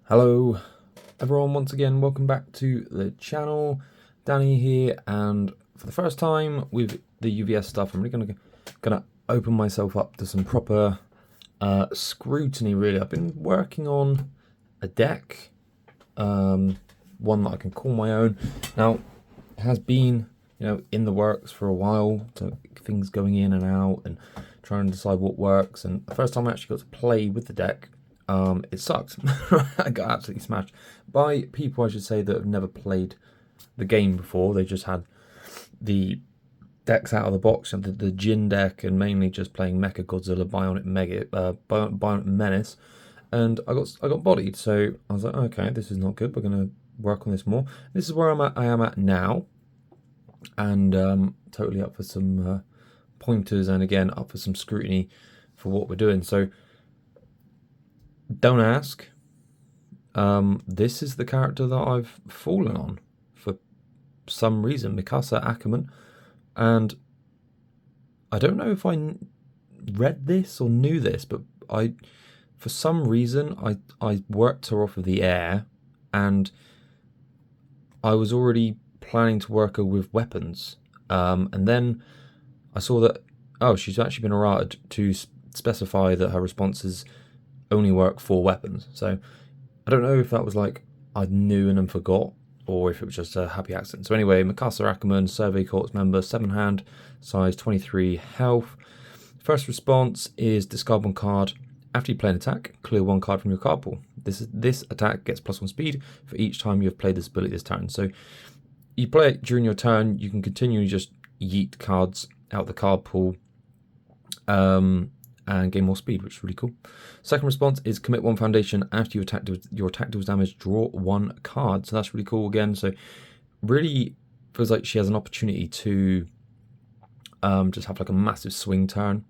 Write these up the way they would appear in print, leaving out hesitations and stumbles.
Hello everyone, once again welcome back to the channel. Danny here, and for the first time with the UVS stuff I'm really gonna open myself up to some proper scrutiny. Really, I've been working on a deck, one that I can call my own. Now it has been in the works for a while, so things going in and out and trying to decide what works, and the first time I actually got to play with the deck, it sucked. I got absolutely smashed by people, I should say, that have never played the game before. They just had the decks out of the box, and the Jin deck, and mainly just playing Mecha Godzilla, Bionic Menace, and I got bodied. So I was like, okay, this is not good. We're gonna work on this more. This is where I am at now, and totally up for some pointers, and again up for some scrutiny for what we're doing. So don't ask. This is the character that I've fallen on for some reason, Mikasa Ackerman, and I don't know if I read this or knew this, but for some reason, I worked her off of the air, and I was already planning to work her with weapons, and then I saw that, oh, she's actually been errated to specify that her responses only work for weapons. So I don't know if that was like I knew and then forgot, or if it was just a happy accident. So anyway, Mikasa Ackerman, Survey Corps member, 7-hand, size 23 health. First response is discard one card. After you play an attack, clear one card from your card pool. This attack gets +1 speed for each time you have played this ability this turn. So you play it during your turn, you can continually just yeet cards out the card pool, and gain more speed, which is really cool. Second response is commit 1 foundation. After your attack deals damage, draw 1 card. So that's really cool again. So really feels like she has an opportunity to just have like a massive swing turn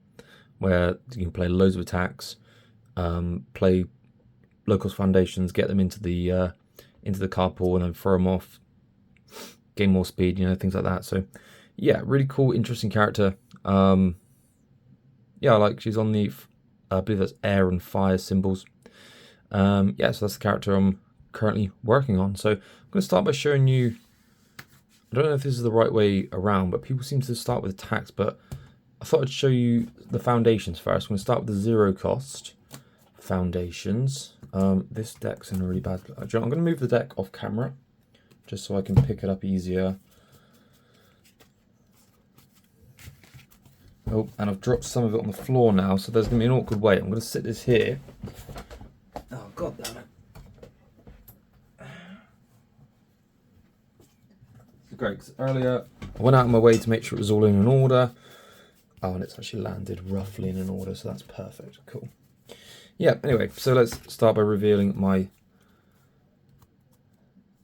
where you can play loads of attacks, play low-cost foundations, get them into the card pool, and then throw them off, gain more speed, things like that. So yeah, really cool, interesting character. Yeah, like she's on the, I believe that's air and fire symbols. Yeah, so that's the character I'm currently working on. So I'm going to start by showing you, I don't know if this is the right way around, but people seem to start with attacks, but I thought I'd show you the foundations first. I'm going to start with the 0 cost foundations. This deck's in a really bad, I'm going to move the deck off camera, just so I can pick it up easier. Oh, and I've dropped some of it on the floor now, so there's going to be an awkward wait. I'm going to sit this here. Oh, god damn it. It's great, because earlier I went out of my way to make sure it was all in an order. Oh, and it's actually landed roughly in an order, so that's perfect. Cool. Yeah, anyway, so let's start by revealing my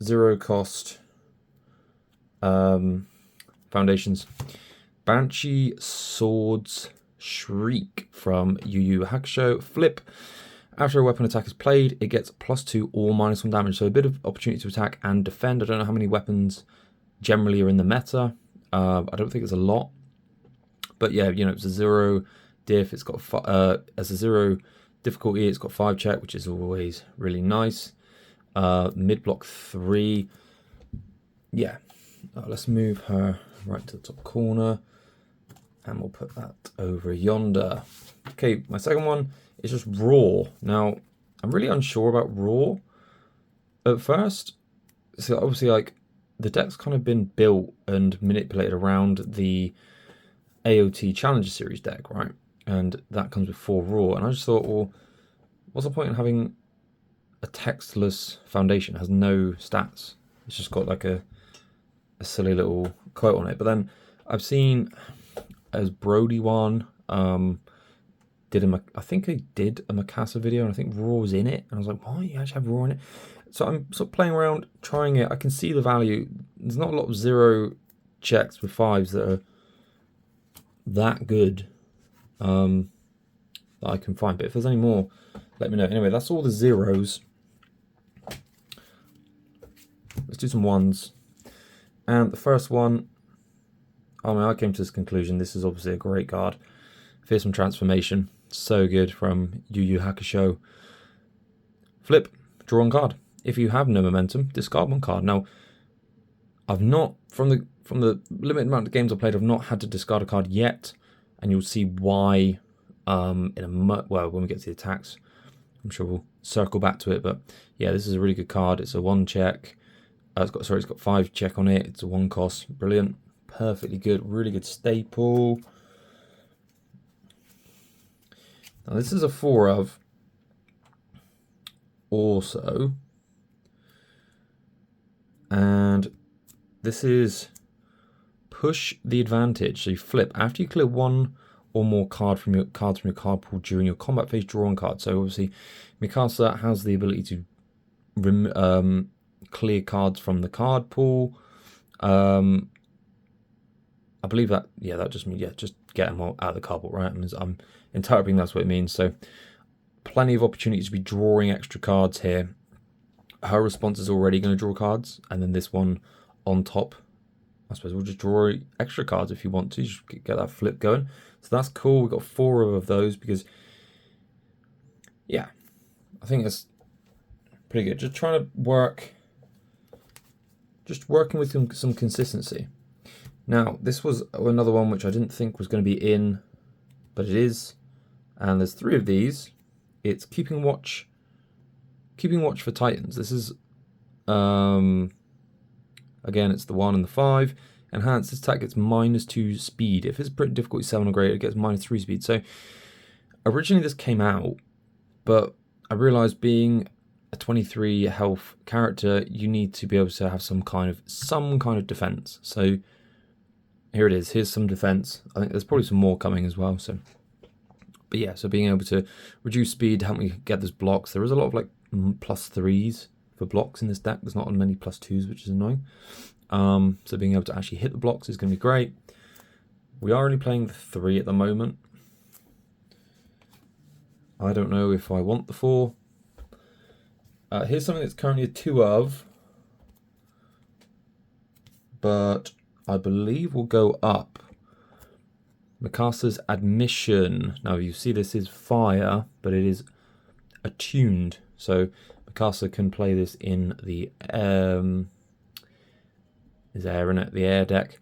0 cost foundations. Banshee Swords Shriek from Yu Yu Hakusho. Flip. After a weapon attack is played, it gets +2 or -1 damage. So a bit of opportunity to attack and defend. I don't know how many weapons generally are in the meta. I don't think it's a lot. But yeah, it's a 0 diff. It's got as a 0 difficulty, it's got 5 check, which is always really nice. Mid block 3. Yeah. Let's move her right to the top corner, and we'll put that over yonder. Okay, my second one is just raw. Now, I'm really unsure about raw at first. So obviously, like, the deck's kind of been built and manipulated around the AOT Challenger Series deck, right? And that comes with 4 raw. And I just thought, well, what's the point in having a textless foundation? It has no stats. It's just got like a silly little quote on it. But then I've seen as Brody one I think I did a Mikasa video, and I think Raw's in it, and I was like, why you actually have Raw in it? So I'm sort of playing around, trying it. I can see the value. There's not a lot of 0 checks with 5s that are that good that I can find, but if there's any more, let me know. Anyway, that's all the 0s. Let's do some 1s. And the first one, I came to this conclusion. This is obviously a great card. Fearsome Transformation. So good from Yu Yu Hakusho. Flip. draw one card. If you have no momentum, discard one card. Now, I've not, from the limited amount of games I've played, I've not had to discard a card yet, and you'll see why when we get to the attacks. I'm sure we'll circle back to it, but yeah, this is a really good card. It's a 1 check. It's got 5 check on it. It's a 1 cost. Brilliant. Perfectly good. Really good staple. Now this is a 4 of also, and this is push the advantage. So you flip after you clear 1 or more cards from your card pool during your combat phase. Draw one card. So obviously, Mikasa has the ability to clear cards from the card pool. I believe that that just means just get them all out of the card pool, right? I'm interpreting that's what it means. So plenty of opportunities to be drawing extra cards here. Her response is already going to draw cards, and then this one on top, I suppose we'll just draw extra cards if you want to. Just get that flip going. So that's cool. We've got 4 of those because, yeah, I think it's pretty good. Just trying to working with some consistency. Now, this was another one which I didn't think was going to be in, but it is. And there's 3 of these. It's Keeping Watch for Titans. This is, again, it's the 1 and the 5. Enhanced, this attack gets -2 speed. If it's pretty difficult, 7 or greater, it gets -3 speed. So originally this came out, but I realized being a 23 health character, you need to be able to have some kind of defense. So here it is. Here's some defense. I think there's probably some more coming as well. So, but yeah, so being able to reduce speed to help me get those blocks. There is a lot of like +3s for blocks in this deck. There's not many +2s, which is annoying. So being able to actually hit the blocks is going to be great. We are only playing the 3 at the moment. I don't know if I want the 4. Here's something that's currently a 2 of, but I believe will go up. Mikasa's Admission. Now you see this is fire, but it is attuned. So Mikasa can play this in the is air in it, the air deck.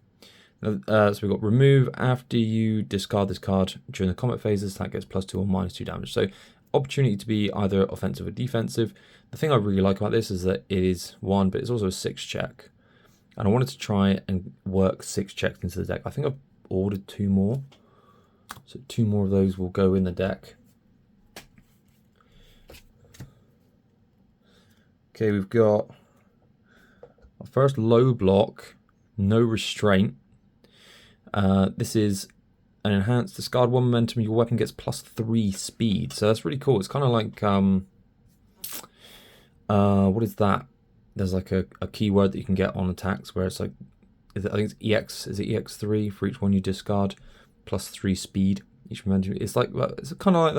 So we've got remove after you discard this card during the combat phases. That gets +2 or -2 damage. So opportunity to be either offensive or defensive. The thing I really like about this is that it is 1, but it's also a 6 check. And I wanted to try and work 6 checks into the deck. I think I've ordered 2 more. So 2 more of those will go in the deck. Okay, we've got our first low block, no restraint. This is an enhanced discard 1 momentum. Your weapon gets +3 speed. So that's really cool. It's kind of like what is that? There's like a keyword that you can get on attacks where it's like, I think it's EX. Is it EX3 for each one you discard? +3 speed each momentum. It's like, it's kind of like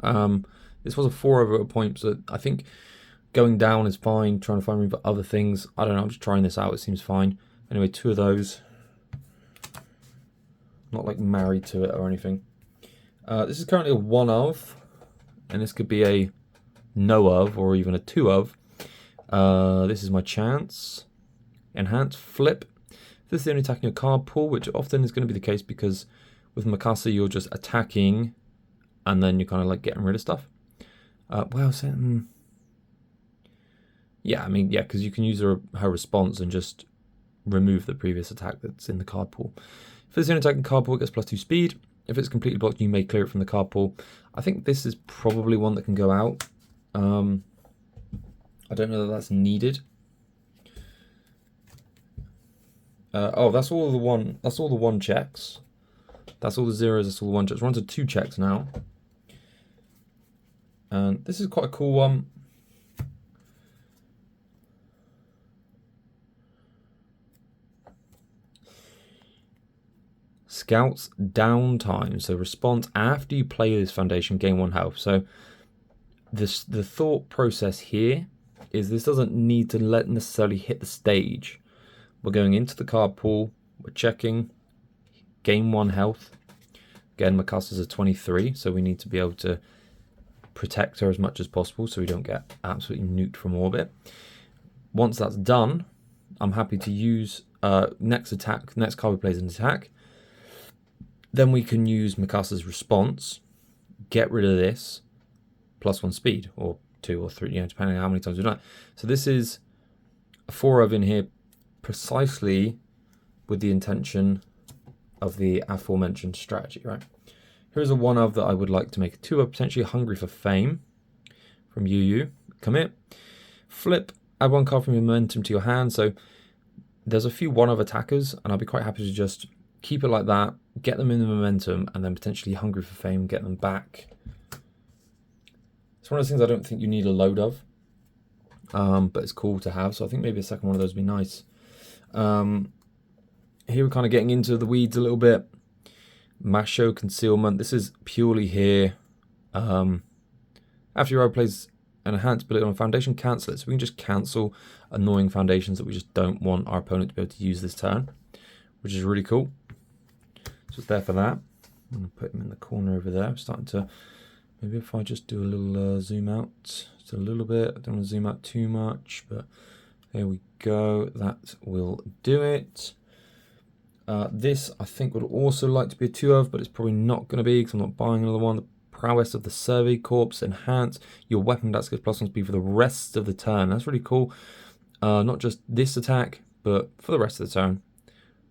that. This was a 4 over a point, so I think going down is fine. Trying to find room for other things. I don't know. I'm just trying this out. It seems fine. Anyway, 2 of those. Not like married to it or anything. This is currently a 1 of, and this could be a no of or even a 2 of. This is my chance. Enhance, flip. This is the only attack in your card pool, which often is going to be the case because with Mikasa you're just attacking and then you're kind of like getting rid of stuff. Yeah, I mean, yeah, because you can use her response and just remove the previous attack that's in the card pool. If it's an attack in the card pool, it gets +2 speed. If it's completely blocked, you may clear it from the card pool. I think this is probably one that can go out. I don't know that that's needed. Oh, that's all the 1. That's all the 1 checks. That's all the 0s. That's all the 1 checks. We're on to 2 checks now. And this is quite a cool one. Scouts downtime. So response after you play this foundation, gain 1 health. So the thought process here is this doesn't need to necessarily hit the stage. We're going into the card pool. We're checking. Gain 1 health. Again, Mikasa's a 23, so we need to be able to protect her as much as possible so we don't get absolutely nuked from orbit. Once that's done, I'm happy to use next card we play is an attack. Then we can use Mikasa's response, get rid of this, +1 speed, or 2 or 3, depending on how many times we do it. So this is a 4 of in here precisely with the intention of the aforementioned strategy, right? Here's a 1 of that I would like to make a 2 of, potentially Hungry for Fame from UU. Commit. Flip, add 1 card from your momentum to your hand. So there's a few 1 of attackers, and I'll be quite happy to just keep it like that, get them in the momentum, and then potentially Hungry for Fame, get them back. It's one of those things I don't think you need a load of, but it's cool to have. So I think maybe a second one of those would be nice. Here we're kind of getting into the weeds a little bit. Masho Concealment. This is purely here. After your hero plays an enhanced ability on a foundation, cancel it. So we can just cancel annoying foundations that we just don't want our opponent to be able to use this turn, which is really cool. So it's there for that. I'm going to put him in the corner over there. I'm starting to, maybe if I just do a little zoom out, just a little bit. I don't want to zoom out too much, but there we go. That will do it. This I think would also like to be a 2 of, but it's probably not going to be because I'm not buying another one. The Prowess of the Survey Corps, enhance your weapon that gets +1 speed for the rest of the turn. That's really cool. Not just this attack, but for the rest of the turn.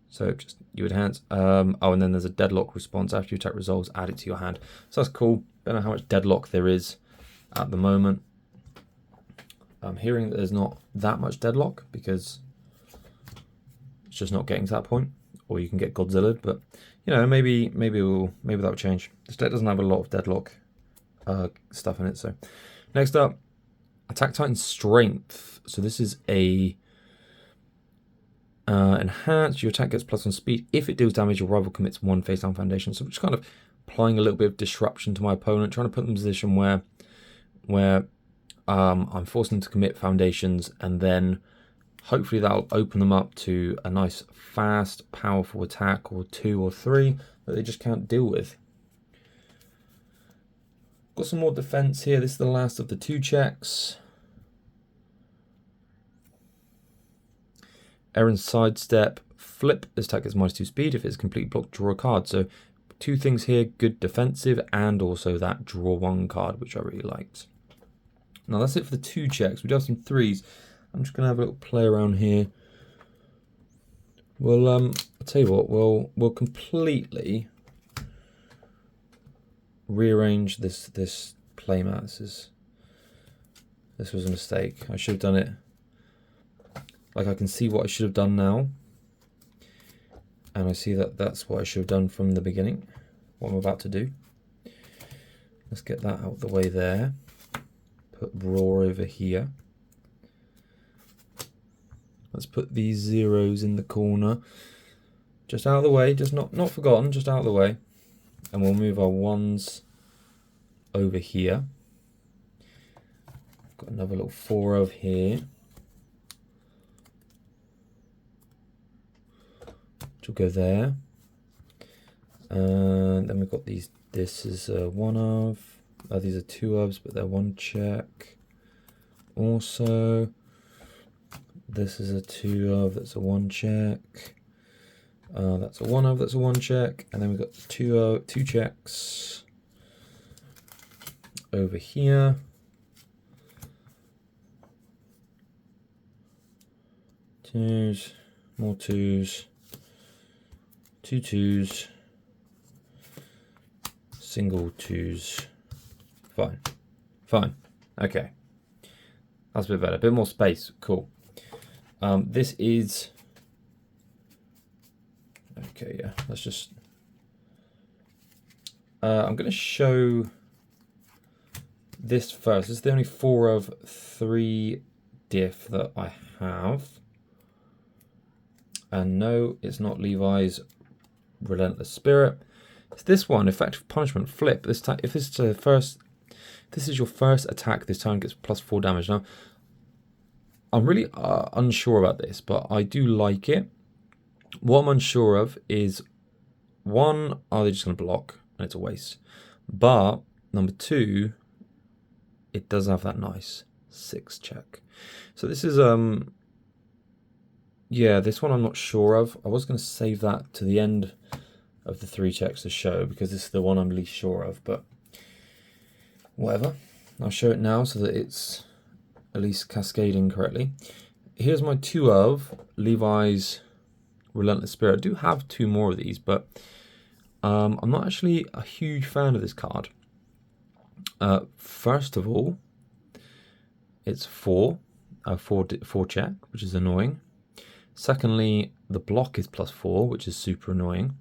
So just you enhance. Oh, and then there's a deadlock response after your attack resolves. Add it to your hand. So that's cool. Don't know how much deadlock there is at the moment. I'm hearing that there's not that much deadlock because it's just not getting to that point. Or you can get Godzilla, but maybe that will change. This deck doesn't have a lot of deadlock stuff in it. So next up, Attack Titan Strength. So this is a enhance. Your attack gets +1 speed. If it deals damage, your rival commits 1 face down foundation. So I'm just kind of applying a little bit of disruption to my opponent, trying to put them in a position where I'm forcing them to commit foundations, and then hopefully that'll open them up to a nice, fast, powerful attack, or 2 or 3 that they just can't deal with. Got some more defense here. This is the last of the 2 checks. Aaron's Sidestep. Flip. This attack gets -2 speed. If it's complete block, draw a card. So 2 things here. Good defensive, and also that draw 1 card, which I really liked. Now that's it for the 2 checks. We do have some 3s. I'm just going to have a little play around here. Well, I'll tell you what, we'll completely rearrange this playmat. This was a mistake. I should have done it. Like, I can see what I should have done now. And I see that that's what I should have done from the beginning. What I'm about to do. Let's get that out of the way there. Put Raw over here. Let's put these 0s in the corner. Just out of the way, just not forgotten, just out of the way. And we'll move our 1s over here. Got another little 4 of here. Which will go there. And then we've got these. This is a 1 of. These are 2 ofs, but they're 1 check. Also, this is a 2 of, that's a 1 check. That's a 1 of, that's a 1 check. And then we've got 2 checks over here. Twos, more 2s, 2 2s, single 2s. Fine. Okay. That's a bit better. A bit more space. Cool. This is... Okay, yeah. Let's just... I'm going to show this first. This is the only 4 of 3 diff that I have. And no, it's not Levi's Relentless Spirit. It's this one, Effective Punishment. Flip. This time, if this is your first attack this time, gets +4 damage. Now, I'm really unsure about this, but I do like it. What I'm unsure of is, 1, are they just going to block? And it's a waste. But, number 2, it does have that nice 6 check. So this is yeah, this one I'm not sure of. I was going to save that to the end of the 3 checks to show, because this is the one I'm least sure of, but whatever. I'll show it now so that it's at least cascading correctly. Here's my 2 of Levi's Relentless Spirit. I do have 2 more of these, but I'm not actually a huge fan of this card. First of all, it's 4 check, which is annoying. Secondly, the block is +4, which is super annoying.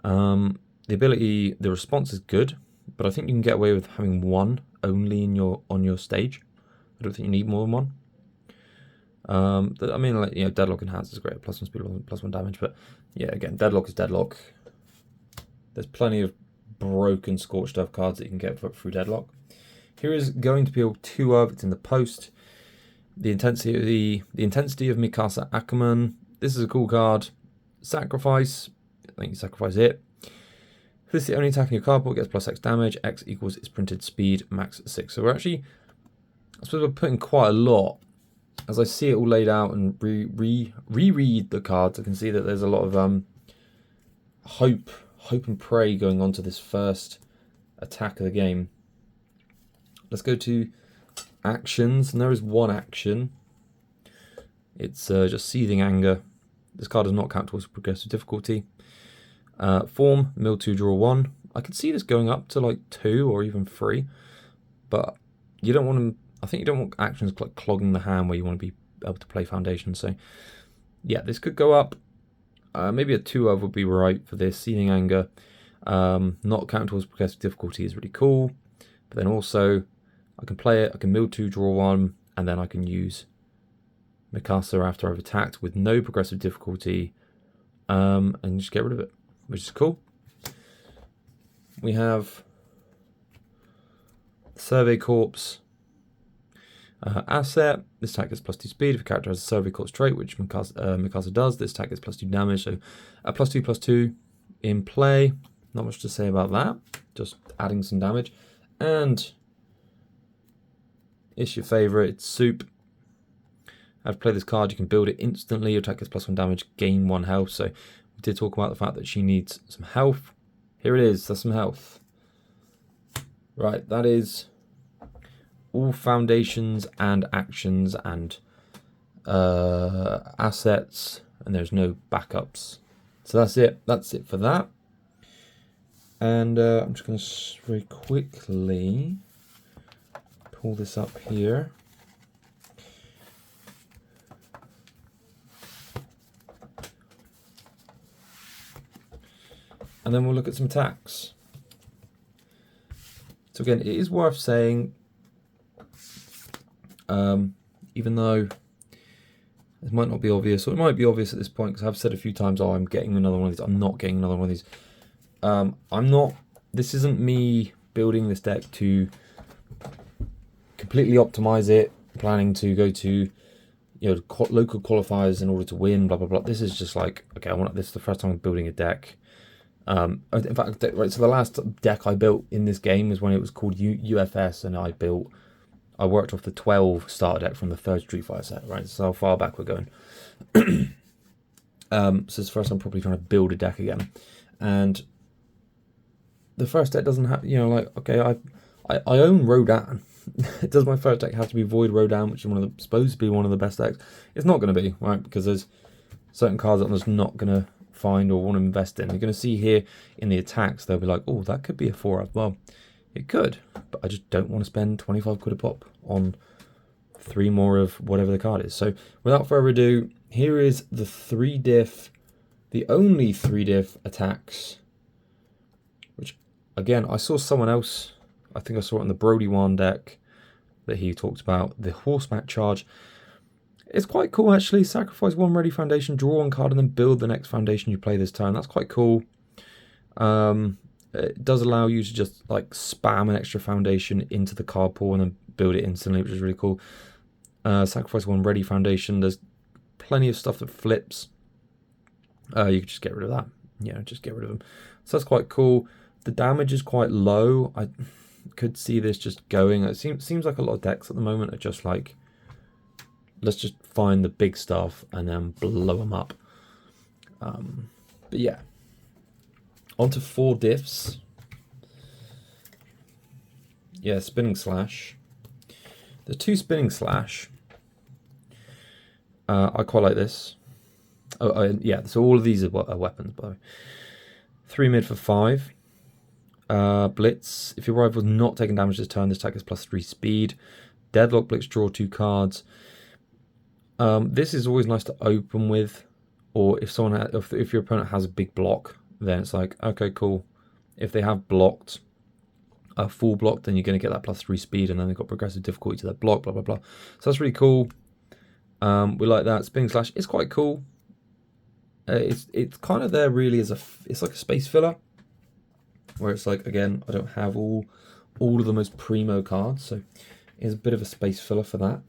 The response is good, but I think you can get away with having 1 only on your stage. I don't think you need more than 1. I mean, like, you know, Deadlock Enhanced is great, +1 speed, +1 damage, but yeah, again, Deadlock is Deadlock. There's plenty of broken Scorched Earth cards that you can get through Deadlock. Here is going to be a 2 of, it's in the post. The intensity of Mikasa Ackerman. This is a cool card. Sacrifice. I think you sacrifice it. If this is the only attack in your card pool, it gets +X damage. X equals its printed speed, max 6. So we're actually, I suppose we're putting quite a lot. As I see it all laid out and reread the cards, I can see that there's a lot of hope and pray going on to this first attack of the game. Let's go to actions, and there is 1 action. It's just Seething Anger. This card does not count towards progressive difficulty. Form, mill 2, draw 1. I could see this going up to like 2 or even 3, but you don't want to. I think you don't want actions like clogging the hand where you want to be able to play Foundation. So yeah, this could go up. Maybe a 2 of would be right for this. Seething Anger. Not count towards progressive difficulty is really cool, but then also I can play it. I can mill 2, draw 1, and then I can use Mikasa after I've attacked with no progressive difficulty, and just get rid of it, which is cool. We have Survey Corps asset. This attack gets +2 speed if a character has a Survey Corps trait, which Mikasa does. This attack gets +2 damage, so a +2/+2 in play. Not much to say about that, just adding some damage. And it's your favourite, it's Soup. After play this card, you can build it instantly. Your attack gets +1 damage, gain 1 health. So we did talk about the fact that she needs some health. Here it is, that's some health. Right, that is all foundations and actions and assets, and there's no backups. So that's it for that. And I'm just going to very quickly pull this up here. And then we'll look at some attacks. So again, it is worth saying, even though it might not be obvious, or it might be obvious at this point, because I've said a few times, oh, I'm getting another one of these, I'm not getting another one of these. This isn't me building this deck to completely optimize it, planning to go to, you know, local qualifiers in order to win, blah, blah, blah. This is just like, okay, this is the first time I'm building a deck. In fact, right, so the last deck I built in this game was when it was called UFS, and I worked off the 12 starter deck from the 3rd Street Fighter set, right? So how far back we're going. So it's the first time I'm probably trying to build a deck again. And the first deck doesn't have, you know, like, okay, I own Rodan. Does my first deck have to be Void Rodan, which is supposed to be one of the best decks? It's not going to be, right? Because there's certain cards that I'm just not going to find or want to invest in. You're going to see here in the attacks, they'll be like, oh, that could be a 4-up. Well, it could, but I just don't want to spend 25 quid a pop on 3 more of whatever the card is. So without further ado, here is the 3 diff, the only 3 diff attacks, which again, I saw someone else, I think I saw it in the Brody One deck that he talked about, the Horseback Charge. It's quite cool actually. Sacrifice 1 ready foundation, draw 1 card, and then build the next foundation you play this turn. That's quite cool. It does allow you to just like spam an extra foundation into the card pool and then build it instantly, which is really cool. Sacrifice 1 ready foundation. There's plenty of stuff that flips. You could just get rid of that. Yeah, just get rid of them. So that's quite cool. The damage is quite low. Could see this just going. It seems like a lot of decks at the moment are just like, let's just find the big stuff and then blow them up. But yeah, on to 4 diffs. Yeah, Spinning Slash. The 2 Spinning Slash, I quite like this. Yeah, so all of these are weapons, by the way. 3 mid for 5. Blitz. If your rival is not taking damage this turn, this attack is +3 speed. Deadlock Blitz, draw 2 cards. This is always nice to open with, or if someone if your opponent has a big block, then it's like, okay, cool. If they have blocked a full block, then you're going to get that +3 speed, and then they've got progressive difficulty to their block, blah blah blah. So that's really cool. We like that. Spinning Slash is quite cool. It's kind of there really as it's like a space filler, where it's like, again, I don't have all of the most primo cards, so it's a bit of a space filler for that.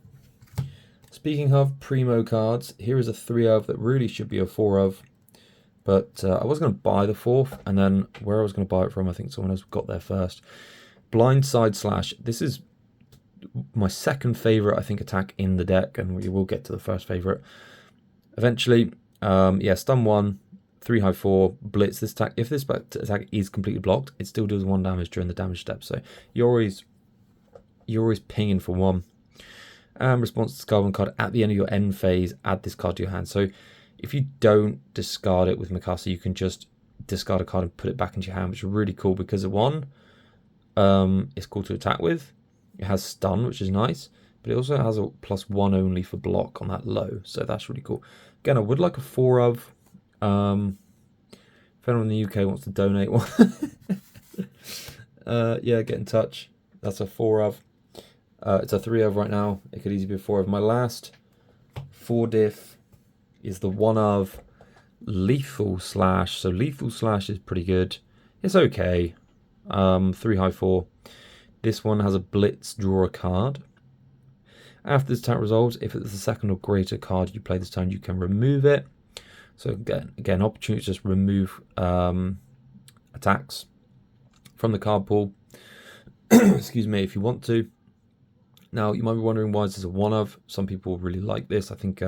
Speaking of primo cards, here is a 3 of that really should be a 4 of, but I was going to buy the 4th, and then where I was going to buy it from, I think someone else got there first. Blindside Slash. This is my second favorite, I think, attack in the deck, and we will get to the first favorite eventually. Yeah, stun 1, 3 high 4, blitz. This attack, if this attack is completely blocked, it still deals 1 damage during the damage step. So you're always pinging for 1. Response to discard 1 card at the end of your end phase. Add this card to your hand. So if you don't discard it with Mikasa, you can just discard a card and put it back into your hand, which is really cool because of 1, it's cool to attack with. It has stun, which is nice, but it also has a +1 only for block on that low, so that's really cool. Again, I would like a 4 of. If anyone in the UK wants to donate one, yeah, get in touch. That's a 4 of. It's a 3 of right now. It could easily be a 4 of. My last 4 diff is the 1 of Lethal Slash. So Lethal Slash is pretty good. It's okay. 3 high 4. This one has a blitz, draw a card. After this attack resolves, if it's the second or greater card you play this turn, you can remove it. So again, opportunity to just remove attacks from the card pool. Excuse me, if you want to. Now, you might be wondering why this is a 1 of. Some people really like this. I think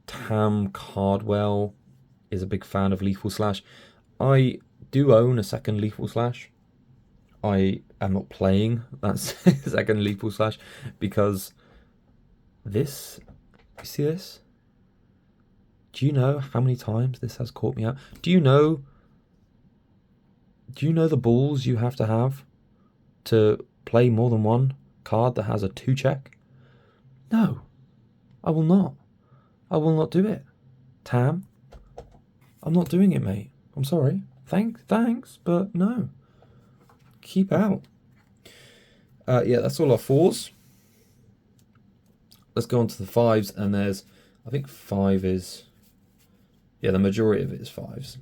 Tam Cardwell is a big fan of Lethal Slash. I do own a second Lethal Slash. I am not playing that second Lethal Slash because this, you see this? Do you know how many times this has caught me out? Do you know the balls you have to play more than one card that has a 2 check? No, I will not. I will not do it. Tam, I'm not doing it, mate. I'm sorry. Thanks, but no. Keep out. Yeah, that's all our 4s. Let's go on to the 5s, and there's, I think 5 is, yeah, the majority of it is 5s.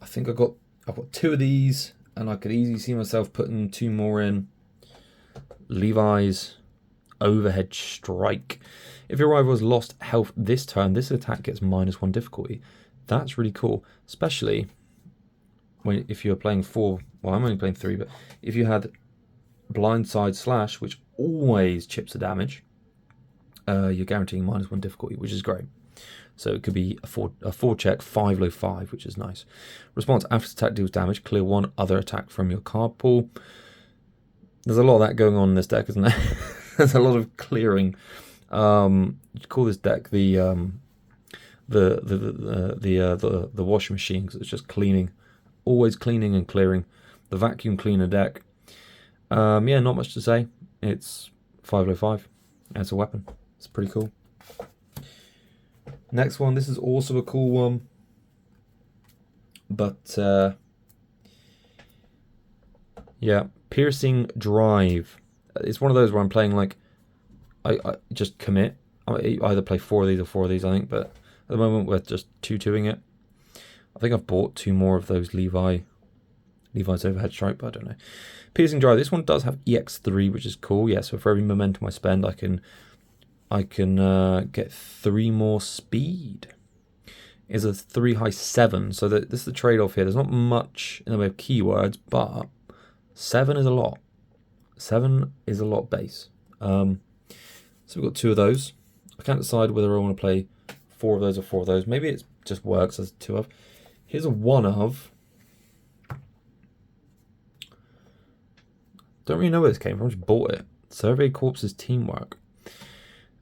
I think I've got 2 of these, and I could easily see myself putting 2 more in. Levi's Overhead Strike. If your rival has lost health this turn, this attack gets -1 difficulty. That's really cool, especially if you're playing 4, well, I'm only playing 3, but if you had Blindside Slash, which always chips the damage, you're guaranteeing -1 difficulty, which is great. So it could be a 4 check, 5 low 5, which is nice. Response after attack deals damage, clear 1 other attack from your card pool. There's a lot of that going on in this deck, isn't there? There's a lot of clearing. You call this deck the washing machine, because it's just cleaning. Always cleaning and clearing. The vacuum cleaner deck. Yeah, not much to say. It's 5 low 5. And it's a weapon. It's pretty cool. Next one. This is also a cool one. But, yeah. Piercing Drive. It's one of those where I'm playing like, I just commit. I either play 4 of these or 4 of these, I think. But at the moment, we're just 2-2ing it. I think I've bought 2 more of those Levi's Overhead Strike, but I don't know. Piercing Drive. This one does have EX3, which is cool. Yeah, so for every momentum I spend, I can get 3 more speed. is a 3 high 7. So this is the trade-off here. There's not much in the way of keywords, but 7 is a lot. 7 is a lot base. So we've got 2 of those. I can't decide whether I want to play 4 of those or 4 of those. Maybe it just works as 2 of. Here's a 1 of. Don't really know where this came from. I just bought it. Survey Corps's Teamwork.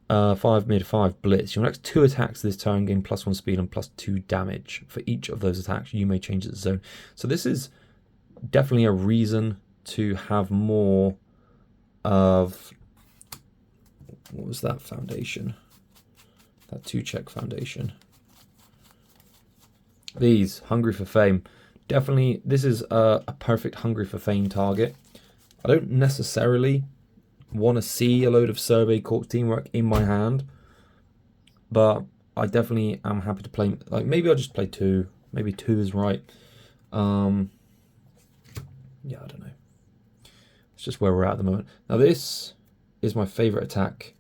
5 mid, 5 blitz. Your next 2 attacks this turn gain +1 speed and +2 damage. For each of those attacks, you may change its zone. So this is definitely a reason to have more of... What was that foundation? That 2-check foundation. These, Hungry for Fame. Definitely, this is a perfect Hungry for Fame target. I don't necessarily want to see a load of Survey Corps Teamwork in my hand, but I definitely am happy to play. Like, maybe I'll just play 2. Maybe 2 is right. Yeah, I don't know. It's just where we're at the moment. Now, this is my favorite attack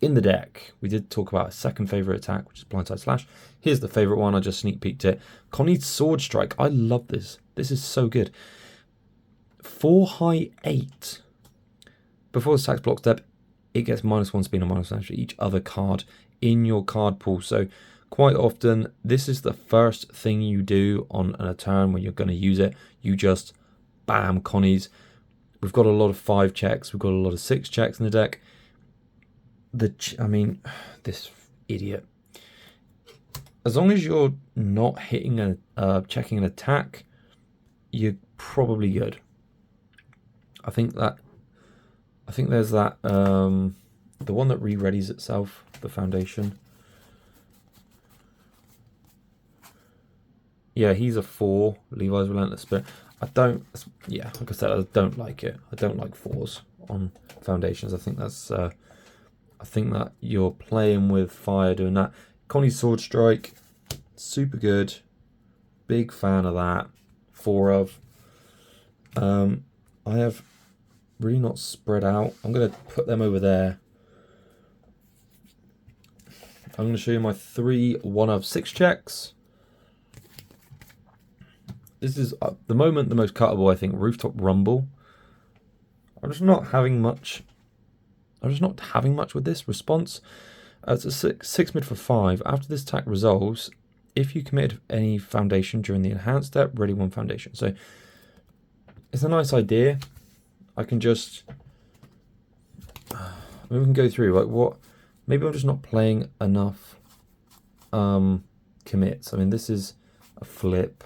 in the deck. We did talk about a second favorite attack, which is Blindside Slash. Here's the favorite one. I just sneak peeked it. Connie's Sword Strike. I love this. This is so good. 4 high 8. Before the attack block step, it gets -1 speed and -1 damage for each other card in your card pool. So quite often, this is the first thing you do on a turn when you're going to use it. You just bam, Connies. We've got a lot of 5 checks. We've got a lot of 6 checks in the deck. I mean, this idiot. As long as you're not hitting checking an attack, you're probably good. I think there's that the one that re-readies itself, the foundation. Yeah, he's a 4. Levi's Relentless Spirit. Yeah, like I said, I don't like it. I don't like 4s on foundations. I think that you're playing with fire doing that. Connie's Sword Strike, super good. Big fan of that. 4 of. I have really not spread out. I'm going to put them over there. I'm going to show you my 3 1 of 6 checks. This is at the moment the most cuttable, I think. Rooftop Rumble. I'm just not having much with this response. It's a 6 mid for 5. After this attack resolves, if you commit any foundation during the enhanced step, ready 1 foundation. So it's a nice idea. I can just maybe we can go through like what. Maybe I'm just not playing enough commits. I mean, this is a flip.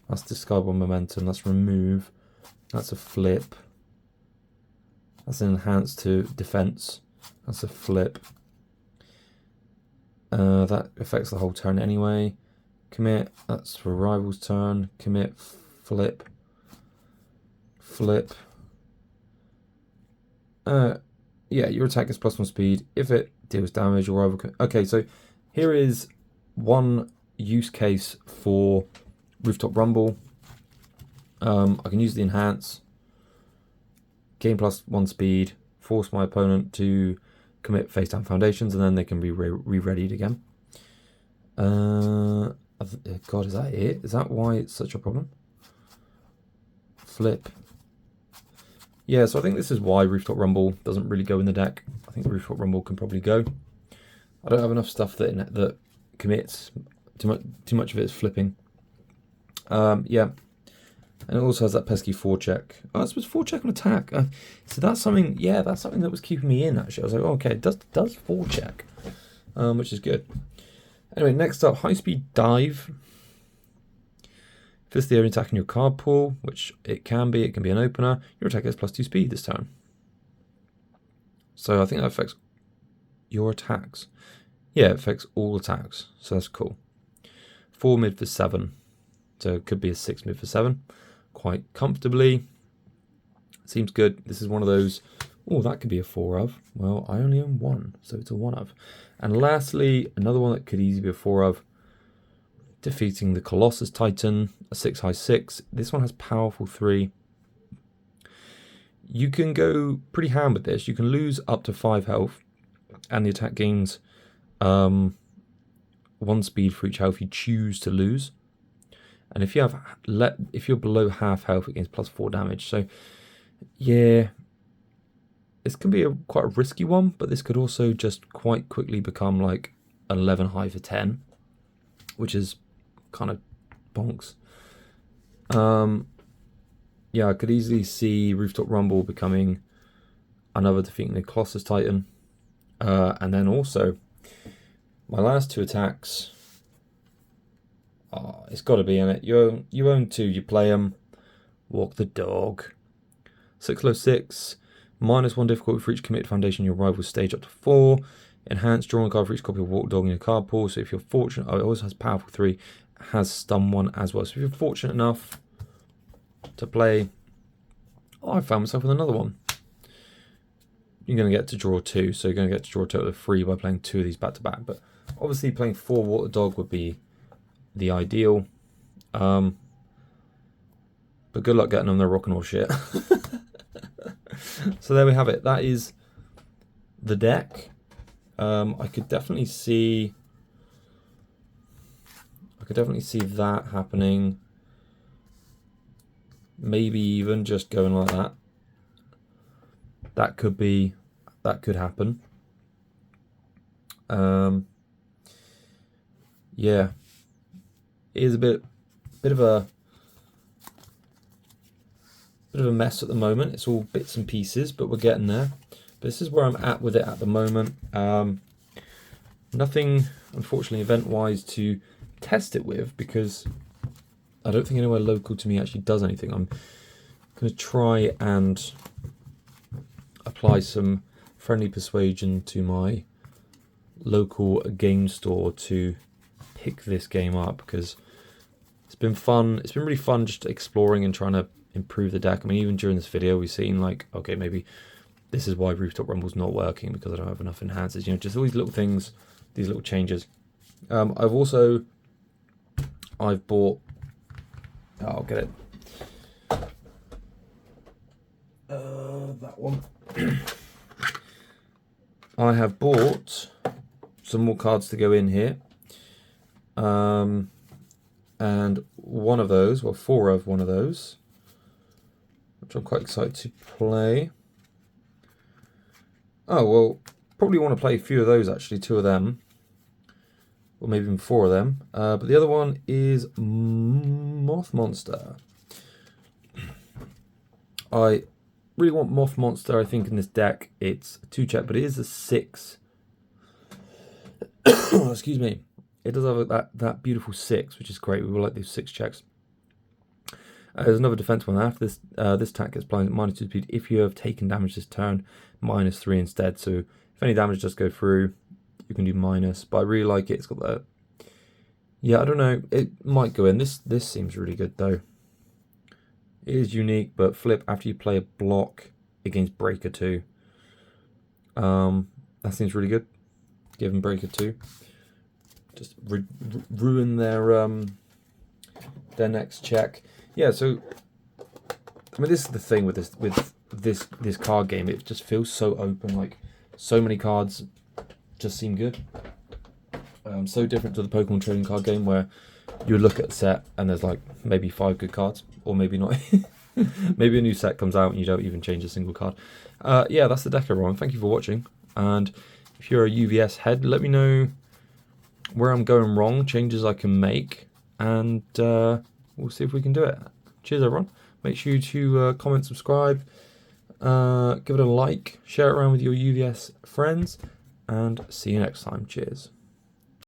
That's discard 1 momentum. That's remove. That's a flip. That's an enhance to defense. That's a flip. That affects the whole turn anyway. Commit. That's for rival's turn. Commit. Flip. Flip. Yeah, your attack is +1 speed. If it deals damage, your rival can... Okay, so here is one use case for Rooftop Rumble. I can use the enhance, gain +1 speed, force my opponent to commit face down foundations, and then they can be re-readied again. God, is that it? Is that why it's such a problem? Flip. Yeah, so I think this is why Rooftop Rumble doesn't really go in the deck. I think Rooftop Rumble can probably go. I don't have enough stuff that commits. Too much of it is flipping. Yeah. And it also has that pesky 4-check. Oh, it was 4-check on attack. So that's something, yeah, that's something that was keeping me in, actually. I was like, oh, okay, it does 4-check, which is good. Anyway, next up, High Speed Dive. If it's the only attack in your card pool, which it can be an opener, your attack has +2 speed this turn. So I think that affects your attacks. Yeah, it affects all attacks, so that's cool. 4 mid for 7. So it could be a 6 mid for 7. Quite comfortably. Seems good. This is one of those, oh, that could be a 4 of. Well, I only own 1, so it's a 1 of. And lastly, another one that could easily be a 4 of. Defeating the Colossus Titan, a 6 high 6. This one has powerful 3. You can go pretty ham with this. You can lose up to 5 health, and the attack gains 1 speed for each health you choose to lose. And if you're below half health, it gains +4 damage. So yeah, this can be quite a risky one, but this could also just quite quickly become like 11 high for 10, which is kind of bonks. Yeah, I could easily see Rooftop Rumble becoming another defeating the Colossus Titan. And then also, my last 2 attacks, it's got to be in it. You own 2, you play them. Walk the dog. 606, -1 difficulty for each committed foundation in your rival's stage up to 4. Enhanced, drawing a card for each copy of Walk the Dog in your card pool. So if you're fortunate, it also has Powerful 3, has Stun 1 as well. So if you're fortunate enough to play, I found myself with another one. You're going to get to draw 2, so you're going to get to draw a total of 3 by playing 2 of these back to back. But obviously playing 4 Water Dog would be the ideal. But good luck getting them, they're rocking all shit. So there we have it. That is the deck. I could definitely see that happening. Maybe even just going like that. That could happen. Yeah, it is a bit of a mess at the moment. It's all bits and pieces, but we're getting there. But this is where I'm at with it at the moment. Nothing, unfortunately, event-wise to test it with, because I don't think anywhere local to me actually does anything. I'm going to try and apply some friendly persuasion to my local game store to pick this game up, because it's been fun. It's been really fun just exploring and trying to improve the deck. I mean, even during this video, we've seen like, okay, maybe this is why Rooftop Rumble's not working, because I don't have enough enhancers. You know, just all these little things, these little changes. I've bought. Oh, I'll get it. That one. I have bought some more cards to go in here. And one of those, well, 4 of one of those, which I'm quite excited to play. Oh, well, probably want to play a few of those, actually, 2 of them. Or maybe even 4 of them. But the other one is Moth Monster. I really want Moth Monster, I think, in this deck. It's a 2-check, but it is a 6. Excuse me. It does have that beautiful 6, which is great. We will like these 6 checks. There's another defense one. After this, this attack gets applied at -2 speed. If you have taken damage this turn, -3 instead. So if any damage does go through, you can do minus. But I really like it. It's got that. Yeah, I don't know. It might go in. This seems really good though. It is unique, but flip after you play a block against Breaker 2. That seems really good. Give them Breaker 2. Just ruin their next check. Yeah, so I mean, this is the thing with this card game. It just feels so open. Like, so many cards just seem good. So different to the Pokemon trading card game, where you look at the set and there's like maybe 5 good cards, or maybe not. Maybe a new set comes out and you don't even change a single card. Yeah, that's the deck, everyone. Thank you for watching. And if you're a UVS head, let me know where I'm going wrong, changes I can make, and we'll see if we can do it. Cheers, everyone. Make sure to comment, subscribe, give it a like, share it around with your UVS friends, and see you next time. Cheers.